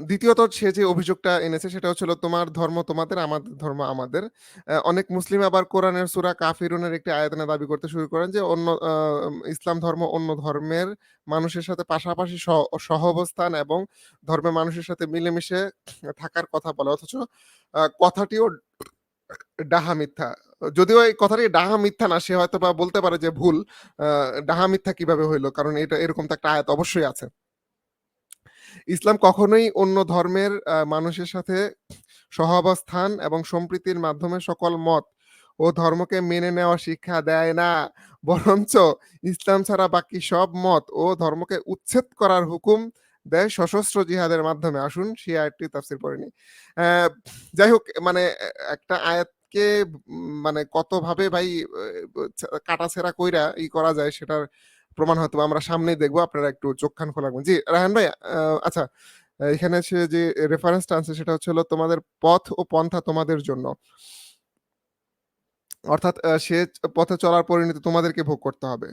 দ্বিতীয়ত সে যে অভিযোগটা এনেছে সেটা হচ্ছিল তোমার ধর্ম তোমাদের, আমাদের ধর্ম আমাদের। অনেক মুসলিম আবার কোরআনের সূরা কাফিরুনের একটি আয়াত এনে দাবি করতে শুরু করেন যে ইসলাম ধর্ম অন্য ধর্মের মানুষের সাথে পাশাপাশি সহাবস্থান এবং ধর্মের মানুষের সাথে মিলেমিশে থাকার কথা বলে। অথচ কথাটিও ডাহা মিথ্যা। যদিও এই কথাটি ডাহা মিথ্যা না, সে হয়তোবা বলতে পারে যে ভুল। ডাহা মিথ্যা কিভাবে হইল? কারণ এটা এরকম তো একটা আয়াত অবশ্যই আছে। ইসলাম কখনোই অন্য ধর্মের মানুষের সাথে সহাবস্থান এবং সম্প্রীতির মাধ্যমে সকল মত ও ধর্মকে মেনে নেওয়া শিক্ষা দেয় না। বরঞ্চ ইসলাম ছাড়া বাকি সব মত ও ধর্মকে উচ্ছেদ করার হুকুম দেয় সশস্ত্র জিহাদের মাধ্যমে। আসুন সেই আয়াতটি তাফসীর করে নিই। আহ, যাই হোক, মানে একটা আয়াতকে মানে কতভাবে ভাই কাটাছেঁড়া কইরা করা যায় সেটার প্রমাণ হয়তো আমরা সামনেই দেখবো। আপনারা একটু চোখ কান খোলা রাখবেন। জি রায়হান ভাই, আচ্ছা, এখানে সে যে রেফারেন্সটা আছে সেটা হচ্ছে হলো তোমাদের পথ ও পন্থা তোমাদের জন্য। অর্থাৎ সে পথে চলার পরিণতি তোমাদেরকে ভোগ করতে হবে।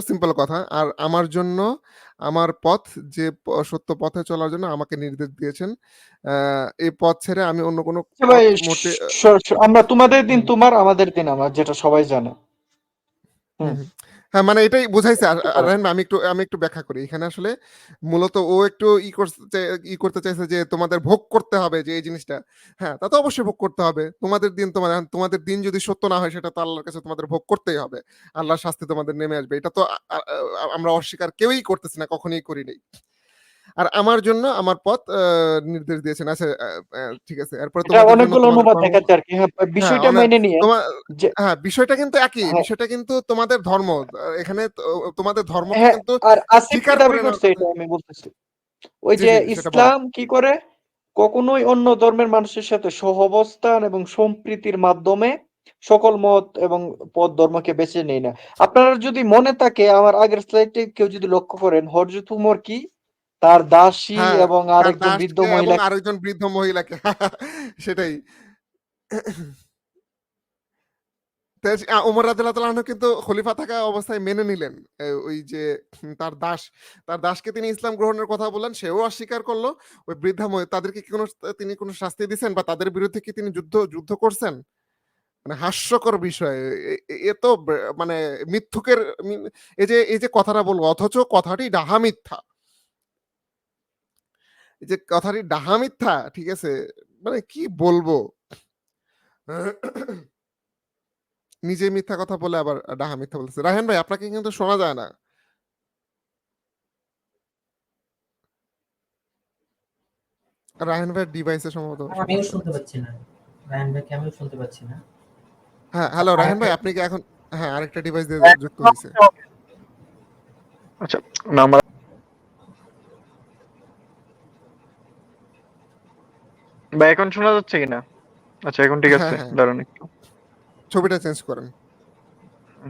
সিম্পল কথা। আর আমার জন্য আমার পথ, যে সত্য পথে চলার জন্য আমাকে নির্দেশ দিয়েছেন। এই পথ ছেড়ে আমি অন্য কোনো আচ্ছা ভাই, পথ মোটে আমরা তোমাদের দিন হুম, তোমার, আমাদের দিন আমার, যেটা সবাই জানে। হুম, হুম। হুম। হ্যাঁ, মানে এটাই বুঝাইছে। আর একটু আর করেন। রাহেন ভাই, আমি একটু ব্যাখ্যা করি। এখানে আসলে মূলত ও একটু করতে চাইছে যে তোমাদের ভোগ করতে হবে যে এই জিনিসটা। হ্যাঁ, তা তো অবশ্যই ভোগ করতে হবে। তোমাদের দিন যদি সত্য না হয় সেটা তো আল্লাহর কাছে তোমাদের ভোগ করতেই হবে। আল্লাহর শাস্তি তোমাদের নেমে আসবে। এটা তো আমরা অস্বীকার কেউই করতেছি না, কখনোই করি নাই। আর আমার জন্য আমার পথ নির্দেশ দিয়েছেন। আচ্ছা, ঠিক আছে। এরপরে এটা তোমাদের জন্য অনেকগুলো তোমাদের অনুবাদ কর্ম। দেখাচ্ছে আর কি। হ্যাঁ, হ্যাঁ, বিষয়টা অনেক মেনে নিয়ে তোমা যে হ্যাঁ, বিষয়টা কিন্তু একই। হ্যাঁ, বিষয়টা কিন্তু তোমাদের ধর্ম। এখানে তোমাদের ধর্মকে হ্যাঁ, কিন্তু আর আসিফ কি স্বীকার দাবি করে নেওয়ার করছে কথা। এটা আমি বলতেছি। ওই জি, যে জি, সেটা বলেন। ইসলাম কি করে, কখনোই অন্য ধর্মের মানুষের সাথে সহাবস্থান এবং সম্প্রীতির মাধ্যমে সকল মত এবং পথ ধর্মকে বেছে নেই না। আপনার যদি মনে থাকে, আমার আগের স্লাইডে কেউ যদি লক্ষ্য করেন, হযরত উমর কি তার দাসী হ্যাঁ, এবং তার আরেকজন বৃদ্ধ দাসকে এবং মহিলা। আরেকজন বৃদ্ধ মহিলাকে সেটাই। উমর রাদিয়াল্লাহু তাআলা আনহু কিন্তু খলিফা থাকা অবস্থায় মেনে নিলেন। ওই যে তার দাস, তার দাসকে তিনি ইসলাম গ্রহণের কথা বললেন, সেও অস্বীকার করলো। ওই বৃদ্ধা তাদেরকে কি তিনি কোনো শাস্তি দিয়েছেন বা তাদের বিরুদ্ধে কি তিনি যুদ্ধ করছেন? মানে হাস্যকর বিষয়। এ তো মানে মিথ্যুকের এই যে কথাটা বলবো, অথচ কথাটি ডাহা মিথ্যা। এই যে কথাটি ডাহা মিথ্যা, ঠিক আছে? মানে কি বলবো? নিজে মিথ্যা কথা বলে আবার ডাহা মিথ্যা বলতেছে। রায়হান ভাই, আপনাকে কিন্তু শোনা যায় না। রায়হান ভাইয়ের ডিভাইসে সম্ভবত আমিও সমস্যা শুনতে হচ্ছে। পাচ্ছি না। রায়হান ভাইকে আমিও শুনতে পাচ্ছি না। হ্যাঁ, হ্যালো রায়হান আরেকটা ভাই, আপনি কি এখন? হ্যাঁ, আরেকটা ডিভাইস দিয়ে যুক্ত এখন হইছে। আচ্ছা, না আমার বা এখন শোনা যাচ্ছে কিনা? আচ্ছা, এখন ঠিক হ্যাঁ, আছে, হ্যাঁ। দাঁড়ান একটু। ছবিটা চেঞ্জ করেন।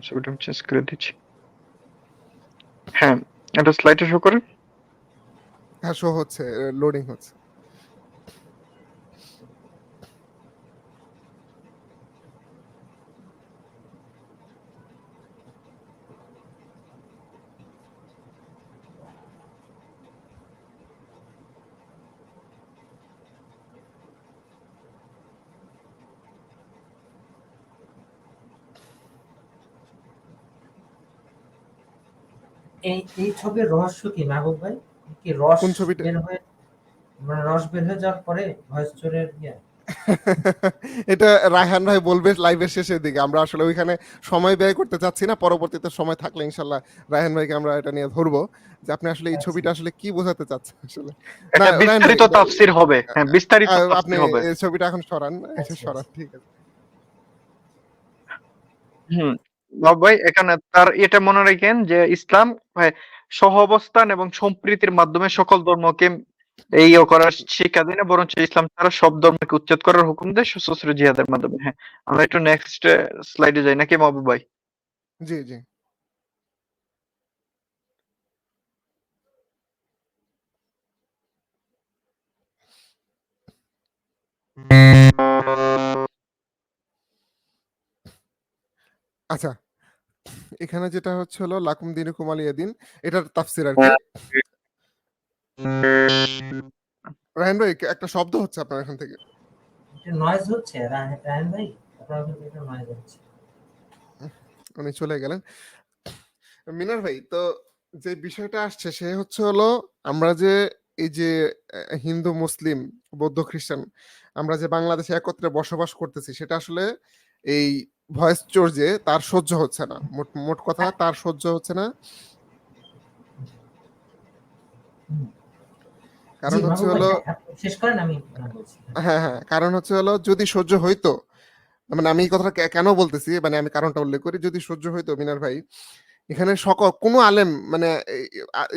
ছবিটা আমি চেঞ্জ করে দিচ্ছি। হ্যাঁ, একটা স্লাইডে শো করে। হ্যাঁ, শো হচ্ছে, লোডিং হচ্ছে। এই ছবির রহস্য কি মাহবুব ভাই? কি রস কোন ছবিটা? বের হয়ে, মানে রস বের হয়ে যাওয়ার পরে ভয়েস চোরের এটা রায়হান ভাই বলবে লাইভের শেষের দিকে। আমরা আসলে ওইখানে সময় ব্যয় করতে চাচ্ছি না। পরবর্তীতে সময় থাকলে ইনশাল্লাহ রায়হান ভাইকে আমরা এটা নিয়ে ধরবো যে আপনি আসলে এই আচ্ছা। ছবিটা আসলে কি বোঝাতে চাচ্ছেন আসলে। না এটা রায়হান ভাই, বিস্তারিত তাফসীর হবে। হ্যাঁ, বিস্তারিত আপনি তাফসীর হবে। এই ছবিটা এখন সরান, এটা আচ্ছা, সরান, আচ্ছা। ঠিক আছে। হুম। বাবু ভাই, এখানে তার এটা মনে রাখেন যে ইসলাম সহাবস্থান এবং সম্প্রীতির মাধ্যমে সকল ধর্মকে করার শিক্ষা দেয় না, বরঞ্চ ইসলাম ছাড়া সব ধর্মকে উচ্ছেদ করার হুকুম দেয় সশস্ত্র জিহাদের মাধ্যমে। হ্যাঁ, আমরা একটু নেক্সট স্লাইডে যাই নাকি মাহবুব ভাই? জি, জি। আচ্ছা, এখানে যেটা হচ্ছে হলো লাকুম দিনুকুম ওয়ালিয়া দিন, এটার তাফসীর আরকি। রায়হান ভাই একটা শব্দ হচ্ছে আপনার এখান থেকে। এটা নয়েজ হচ্ছে রায়হান ভাই, আপনার ওখান থেকে নয়েজ হচ্ছে। উনি চলে গেলেন। মিনার ভাই, তো যে বিষয়টা আসছে সে হচ্ছে হলো, আমরা যে এই যে হিন্দু মুসলিম বৌদ্ধ খ্রিস্টান আমরা যে বাংলাদেশে একত্রে বসবাস করতেছি, সেটা আসলে এই ভয়েস চর্জে তার সহ্য হচ্ছে না। মোট মোট কথা তার সহ্য হচ্ছে না। হুম। জি কারণ হচ্ছে মাহবুব ভাই, হলো, হ্যাঁ, আপনি শেষ করেন, আমি বলছি। হ্যাঁ হ্যাঁ, কারণ হচ্ছে হলো যদি সহ্য হইতো, মানে আমি এই কথাটা কেন বলতেছি, মানে আমি কারণটা উল্লেখ করি, যদি সহ্য হইতো মিনার ভাই, এখানে সকল কোনো আলেম, মানে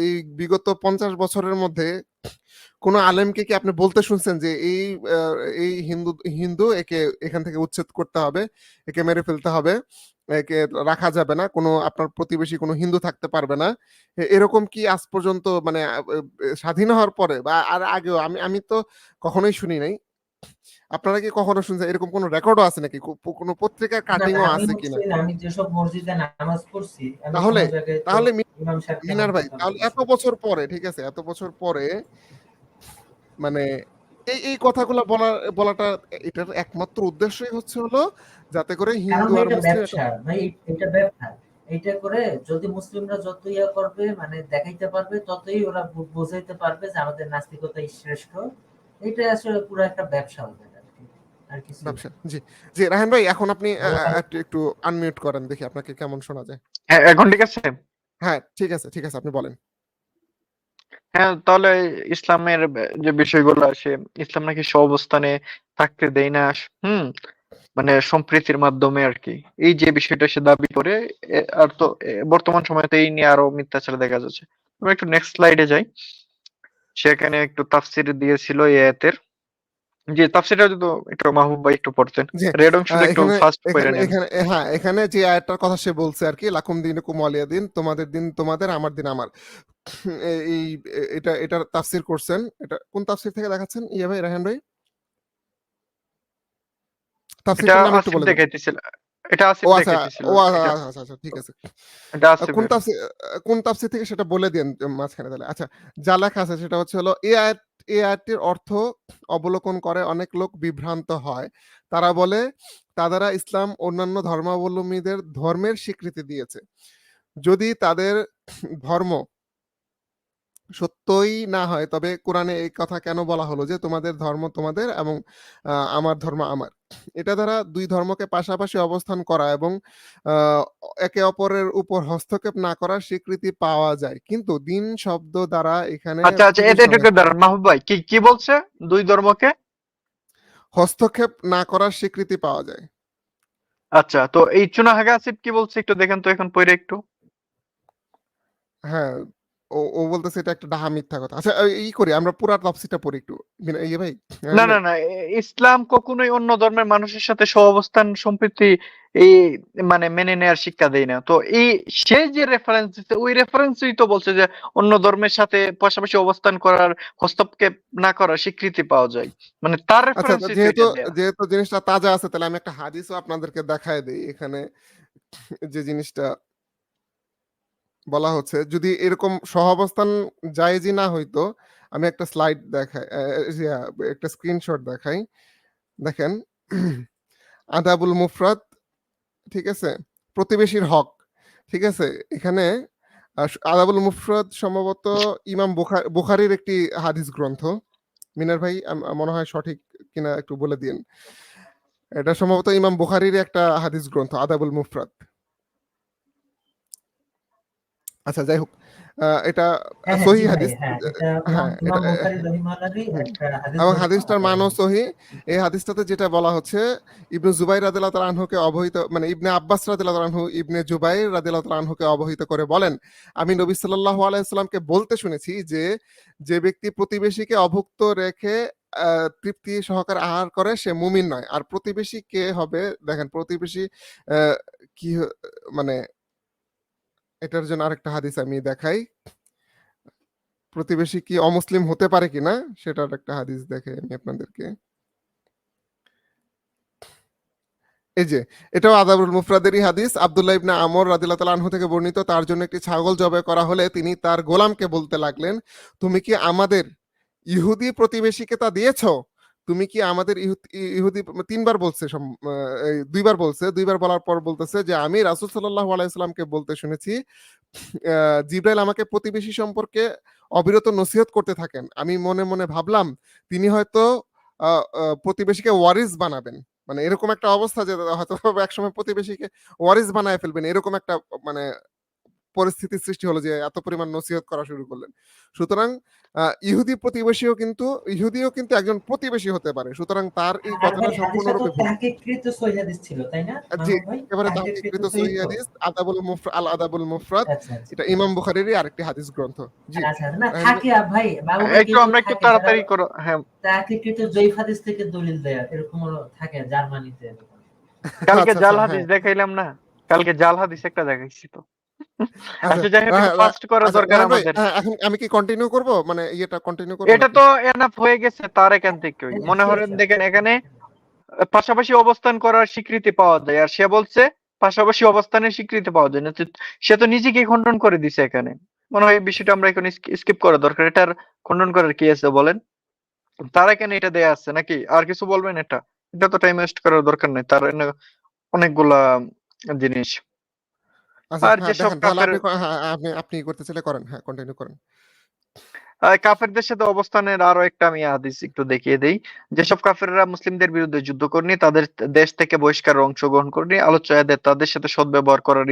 এই বিগত 50 বছরের মধ্যে কোনো আলেমকে কি আপনি বলতে শুনছেন যে এই হিন্দু হিন্দু একে এখান থেকে উচ্ছেদ করতে হবে, একে মেরে ফেলতে হবে, একে রাখা যাবে না, কোনো আপনার প্রতিবেশী কোনো হিন্দু থাকতে পারবে না, এরকম কি আজ পর্যন্ত, মানে স্বাধীন হওয়ার পরে বা আর আগেও আমি আমি তো কখনোই শুনি নাই। আপনারা কি কখনো শুনছেন? এরকম কোনো রেকর্ডও আছে নাকি? কোনো পত্রিকার না না, কাটিংও আমি আছে কিনা? মুসলিম, আমি যেসব মসজিদে নামাজ পড়ছি, আমি তাহলে কোনো জায়গায় তো তাহলে ইমাম সাহেবকে এমন মিনার ভাই, কথা তাহলে বলছি এত না। বছর পরে, ঠিক আছে, এত বছর পরে মানে এই কথাগুলো বলাটা, এটার একমাত্র উদ্দেশ্যই হচ্ছে হলো যাতে করে কারণ হিন্দু ভাই আর এটা মুসলিম ব্যবসা ভাই, এটা ব্যবসা। এটা করে যদি মুসলিমরা যত ইয়া করবে, মানে দেখাইতে পারবে, ততই ওরা বোঝাইতে পারবে যে আমাদের নাস্তিকতাই শ্রেষ্ঠ। এটা আসলে পুরো একটা ব্যবসা হবে আর কি, আর কিছুই না। ব্যবসা। জি, জি রাহেন ভাই, এখন আপনি ওরা- একটু একটু আনমিউট করেন, দেখি আপনাকে কেমন শোনা যায়। হ্যাঁ, এখন ঠিক আছে? হ্যাঁ ঠিক আছে, ঠিক আছে, আপনি বলেন। হ্যাঁ, তাহলে ইসলামের যে বিষয়গুলো আসে, ইসলাম নাকি সহাবস্থানে থাকতে দেয় না। হুম, মানে সম্প্রীতির মাধ্যমে আর কি। এই যে বিষয়টা সে দাবি করে, আর তো বর্তমান সময়ে তো এই নিয়ে আরো মিথ্যাচার দেখা যাচ্ছে। আমরা একটু নেক্সট স্লাইডে যাই। সেখানে একটু তাফসির দিয়েছিল এই আয়াতের। জি, তাফসিরটা যদি একটু মাহবুব ভাই একটু পড়তেন। জি, রেড অংশটা একটু এখানে ফাস্ট করে এখানে নেন। এখানে হ্যাঁ, এখানে যে আয়াতটার কথা সে বলছে আর কি, লাকুম দিনুকুম ওয়ালিয়া দিন, তোমাদের দিন তোমাদের, আমার দিন আমার। এই এটার তাফসির করছেন, এটা কোন তাফসির থেকে দেখাচ্ছেন ইয়া ভাই, রায়হান ভাই? এটা তাফসীরটার নাম একটু আসিফ বলে দেন। দেখাইতেছিল। এটা ও আসিফ আচ্ছা, দেখাইতেছিল। ও আচ্ছা এটা আচ্ছা আচ্ছা আচ্ছা, ঠিক আছে। এটা কোন আসিফের। তাফসীর, কোন তাফসীর থেকে সেটা বলে দেন মাঝখানে তাহলে। আচ্ছা, যা লেখা আছে সেটা হচ্ছে হলো, এই আয়াতটির অর্থ অবলোকন করে অনেক লোক বিভ্রান্ত হয়। তারা বলে তা দ্বারা ইসলাম অন্যান্য ধর্মাবলম্বীদের ধর্মের স্বীকৃতি দিয়েছে। যদি তাদের ধর্ম সত্যই না হয়, তবে কোরআনে এই কথা কেন বলা হলো যে তোমাদের ধর্ম তোমাদের এবং আমার ধর্ম আমার? এটা দ্বারা দুই ধর্মকে পাশাপাশি অবস্থান করা এবং আহ, একে অপরের উপর হস্তক্ষেপ না করার স্বীকৃতি পাওয়া যায়, কিন্তু দিন শব্দ দ্বারা এখানে আচ্ছা আচ্ছা, পুরুষ এটা এটা নয়, একটু দাঁড়ান মাহবুব ভাই, কি কি বলছে? দুই ধর্মকে? হস্তক্ষেপ না করার স্বীকৃতি পাওয়া যায়। আচ্ছা, তো এই চুনাহাগা আসিফ কি বলছে একটু দেখেন তো এখন পড়ে একটু। হ্যাঁ, ও ও বলতেছে এটা একটা ডাহা মিথ্যা কথা। আচ্ছা, ই করি আমরা পুরা তাফসীরটা পড়ি একটু। ইয়ে ভাই, না রায়হান না ভাই। না, ইসলাম কখনোই অন্য ধর্মের মানুষের সাথে সহাবস্থান সম্প্রীতি এই মানে মেনে নেয়ার শিক্ষা দেয় না। তো এই সে যে রেফারেন্স দিচ্ছে, ওই রেফারেন্সই তো বলছে যে অন্য ধর্মের সাথে পাশাপাশি অবস্থান করার, হস্তক্ষেপ না করার স্বীকৃতি পাওয়া যায়। মানে তার আচ্ছা, তো রেফারেন্সই তো যেহেতু এটা দেয়া। যেহেতু জিনিসটা তাজা আছে, তাহলে আমি একটা হাদিসও আপনাদেরকে দেখায় দেই এখানে। যে জিনিসটা বলা হচ্ছে, যদি এরকম সহাবস্থান জায়েজই না হইতো, আমি একটা স্লাইড দেখাই, একটা স্ক্রিনশট দেখাই। দেখেন, আদাবুল মুফরাদ, ঠিক আছে, প্রতিবেশীর হক, ঠিক আছে, এখানে আদাবুল মুফরাদ সম্ভবত ইমাম বুখারীর একটি হাদিস গ্রন্থ। মিনার ভাই, মনে হয় সঠিক কিনা একটু বলে দিন। এটা সম্ভবত ইমাম বুখারীর একটা হাদিস গ্রন্থ, আদাবুল মুফরাদ। আচ্ছা, যাই হোক, এটা হ্যাঁ হ্যাঁ, জি সহিহ ভাই, হাদিস। হ্যাঁ, এটা ইমাম হ্যাঁ, এটা ইমাম বুখারী রাহিমাহুল্লাহর হুম। একটা হাদিস এবং গ্রন্থ, হাদিসটার আদাবুল মানও মুফাররদ। সহিহ। এই হাদিসটাতে যেটা বলা হচ্ছে, ইবনু জুবাইর রাদিয়াল্লাহু তাআলা আনহুকে অবহিত, মানে ইবনে আব্বাস রাদিয়াল্লাহু তাআলা আনহু ইবনে জুবাইর রাদিয়াল্লাহু তাআলা আনহুকে অবহিত করে বলেন, আমি নবী সাল্লাল্লাহু আলাইহি ওয়াসাল্লামকে বলতে শুনেছি যে, যে ব্যক্তি প্রতিবেশীকে অভুক্ত রেখে তৃপ্তি সহকারে আহার করে সে মুমিন নয়। আর প্রতিবেশী কে হবে? দেখেন প্রতিবেশী আহ, কি মানে, এটার জন্য আরেকটা হাদিস আমি দেখাই। প্রতিবেশী কি অমুসলিম হতে পারে কিনা সেটার একটা হাদিস দেখে আমি আপনাদেরকে। এই যে এটাও আদাবুল মুফরাদেরই হাদিস। আব্দুল্লাহ ইবনে আমর রাদিয়াল্লাহু তাআলা আনহু থেকে বর্ণিত, তার জন্য একটি ছাগল জবাই করা হলে তিনি তার গোলামকে বলতে লাগলেন, তুমি কি আমাদের ইহুদি প্রতিবেশীকে তা দিয়েছো? তুমি কি আমাদের ইহুদি, তিনবার বলছে, দুইবার বলছে, দুইবার বলার পর বলতেছে যে আমি রাসূল সাল্লাল্লাহু আলাইহি সাল্লামকে বলতে শুনেছি জিব্রাইল আমাকে প্রতিবেশী সম্পর্কে অবিরত নসিহত করতে থাকেন। আমি মনে মনে ভাবলাম তিনি হয়তো প্রতিবেশীকে ওয়ারিস বানাবেন, মানে এরকম একটা অবস্থা যে হয়তো একসময় প্রতিবেশীকে ওয়ারিস বানায় ফেলবেন, এরকম একটা মানে পরিস্থিতির সৃষ্টি হলো যে এত পরিমাণ নসিহত করা শুরু করলেন। সুতরাং ইহুদিও কিন্তু একজন প্রতিবেশী হতে পারে। সুতরাং তার এই আর কথাটা ভাই হাদিসটা তো সম্পূর্ণরূপে ভুল। তাহকিককৃত সহিহ হাদিস ছিল, তাই না জি, মাহমুদ ভাই? একেবারে তাহকিককৃত তাহকিককৃত সহিহ সহিহ তো? হাদিস আল আদাবুল মুফরাদ। আচ্ছা, আচ্ছা। এটা ইমাম বুখারীরই আরেকটি হাদিস গ্রন্থ। জি। আচ্ছা, আচ্ছা। না রাহেন ভাই? থাকে ভাই, মাহমুদ ভাই কেউ কেউ আমরা একটু থাকে যারা তাড়াতাড়ি করো, হ্যাঁ। তাহকিককৃত জয়ীফ হাদিস থেকে দলিল দেয়, এরকমও থাকে জার্মানিতে এরকম। কালকে আচ্ছা, জাল আচ্ছা, হাদিস হ্যাঁ। দেখাইলাম না, কালকে জাল হাদিস একটা দেখাইছি তো। আচ্ছা, আচ্ছা, যাই হোক, একটু ফাস্ট করা আচ্ছা দরকার রাহেন ভাই, আমাদের। হ্যাঁ, এখন আমি কি কন্টিনিউ করব? মানে ইয়েটা কন্টিনিউ করব এটা নাকি? তো এনাফ হয়ে গেছে তার এখান থেকেই হ্যাঁ, মনে শিওর, করেন, শিওর। দেখেন এখানে পাশাপাশি অবস্থান করার স্বীকৃতি পাওয়া যায়, আর সে বলছে পাশাপাশি অবস্থানের স্বীকৃতি পাওয়া যায় না। সে তো নিজেকে খণ্ডন করে দিছে এখানে। মনে হয় এই বিষয়টা আমরা এখানে স্কিপ করা দরকার। এটার খণ্ডন করার কি আছে বলেন? তার এখানে এটা দেয়া আছে নাকি আর কিছু বলবেন? এটা তো টাইম ওয়েস্ট করার দরকার নাই, তার এখানে অনেকগুলা জিনিস। আচ্ছা, আর হ্যাঁ, যেসব দেখেন তাহলে কাফের আপনি হ্যাঁ, আপনি করতে চাইলে করেন। হ্যাঁ, কন্টিনিউ করেন। কাফেরদের সাথে অবস্থানের আরো একটা আমি হাদিস একটু দেখিয়ে দেই। যেসব কাফেররা মুসলিমদের বিরুদ্ধে যুদ্ধ করেনি, তাদের দেশ থেকে বহিষ্কারে অংশগ্রহণ করেনি, আলোচ্য আয়াতে তাদের সাথে সদ্ব্যবহার করার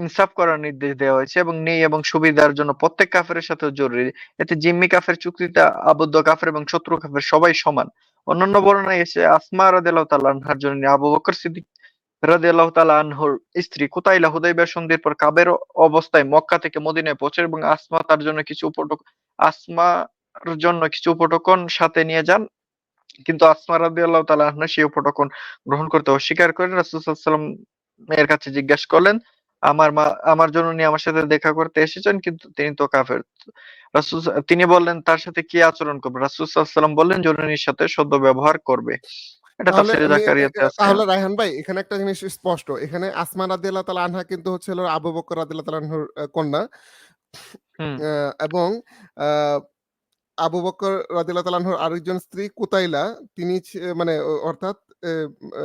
ইনসাফ করার নির্দেশ দেওয়া হয়েছে এবং নেই এবং সুবিধার জন্য প্রত্যেক কাফেরের সাথে জরুরি। এতে জিম্মি কাফের, চুক্তিতে আবদ্ধ কাফের এবং শত্রু কাফের সবাই সমান। অন্যান্য বর্ণনায় এসে আসমা রাদিয়াল্লাহু তাআলা আনহার জন্য আবু বকর সিদ্দিক রাদিয়াল্লাহু তাআলা আনহুর স্ত্রী কুতাইলা হুদাইবিয়া সন্ধির পর কাবের অবস্থায় মক্কা থেকে মদিনায় পৌঁছেন এবং আসমার জন্য কিছু উপঢৌকন সাথে নিয়ে যান। কিন্তু আসমা রাদিয়াল্লাহু তাআলা আনহা সেই উপঢৌকন গ্রহণ করতে অস্বীকার করেন। রাসূল সাল্লাল্লাহু আলাইহি ওয়াসাল্লাম এর কাছে জিজ্ঞাসা করলেন, আমার মা আমার জননী আমার সাথে দেখা করতে এসেছেন, কিন্তু তিনি তো কাফের। তিনি বললেন, তার সাথে কি আচরণ করবে? রাসূল সাল্লাল্লাহু আলাইহি ওয়াসাল্লাম বললেন, জননীর সাথে সদ্ব্যবহার করবে। এটা তাহলে তাফসীরে জাকারিয়াতে আছে। তাহলে রায়হান ভাই, এখানে একটা জিনিস স্পষ্ট। এখানে আসমা রাদিয়াল্লাহু তাআলা আনহা কিন্তু হচ্ছে হলো আবু বকর রাদিয়াল্লাহু তাআলা আনহুর কন্যা। হুম, এবং আ আবু বকর রাদিয়াল্লাহু তাআলা আনহুর আরেকজন স্ত্রী কুতাইলা, তিনি মানে অর্থাৎ এ আ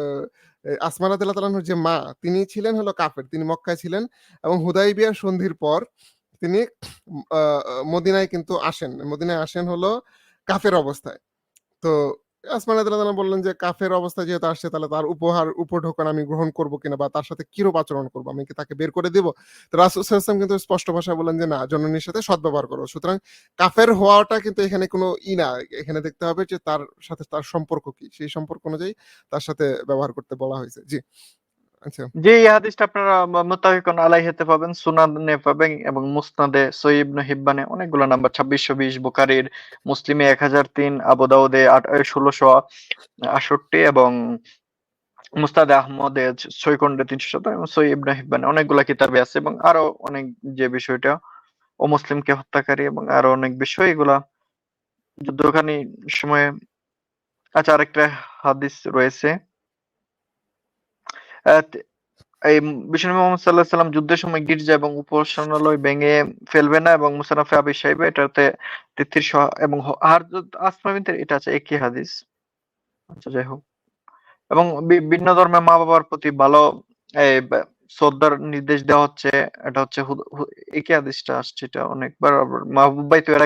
আসমা রাদিয়াল্লাহু তাআলা আনহুর যে মা, তিনি ছিলেন হলো কাফের। তিনি মক্কায় ছিলেন এবং হুদায়বিয়ার সন্ধির পর তিনি আ মদিনায় কিন্তু আসেন। মদিনায় আসেন হলো কাফের অবস্থায়। তো আসমান রাদিয়াল্লাহু তাআলা বললেন যে কাফের অবস্থায় যেহেতু আসছে, তাহলে তার উপঢৌকন আমি গ্রহণ করব কিনা বা তার সাথে কিরূপ আচরণ করব? আমি কি তাকে বের করে দিব? তো রাসূল সাল্লাল্লাহু আলাইহি ওয়াসাল্লাম কিন্তু স্পষ্ট ভাষায় বললেন যে না, জননীর সাথে সদ্ব্যবহার করো। সুতরাং কাফের হওয়াটা কিন্তু এখানে কোনো না। এখানে দেখতে হবে যে তার সাথে তার সম্পর্ক কি? সেই সম্পর্ক অনুযায়ী তার সাথে ব্যবহার করতে বলা হয়েছে। জি। আচ্ছা। যে এই হাদিসটা আপনারা মুত্তাফিকুন আলাইহিতে পাবেন, সুনানে পাবেন এবং মুসনাদে, সহিহ ইবনে হিব্বানে অনেকগুলো নাম্বার, 2620, বুখারীর, মুসলিমে 1003, আবু দাউদে 1668 এবং মুসনাদে আহমদে 6 খন্ডে 317 এবং সহিহ ইবনে হিব্বানে অনেকগুলা কিতাবে আছে এবং আরো অনেক যে বিষয়টা মুসলিমকে হত্যাকারী এবং আরো অনেক বিষয় এগুলা যুদ্ধখানি সময়ে। আচ্ছা, আরেকটা হাদিস রয়েছে। আহ, এই বিশ্বনবী মুহাম্মদ সাল্লাল্লাহু আলাইহি ওয়াসাল্লাম যুদ্ধের সময় গির্জা এবং উপাসনালয় ভেঙে ফেলবে না এবং মুসান্নাফে আবি শাইবা এটাতে 33 সহ এবং আসমা বিনতে এটা আছে একই হাদিস। আচ্ছা, যাই হোক, এবং ভিন্ন ধর্মের মা-বাবার প্রতি ভালো শ্রদ্ধার নির্দেশ দেওয়া হচ্ছে। এটা হচ্ছে একই হাদিসটা আসছে, এটা অনেকবার। মাহবুব ভাই তো এর আগে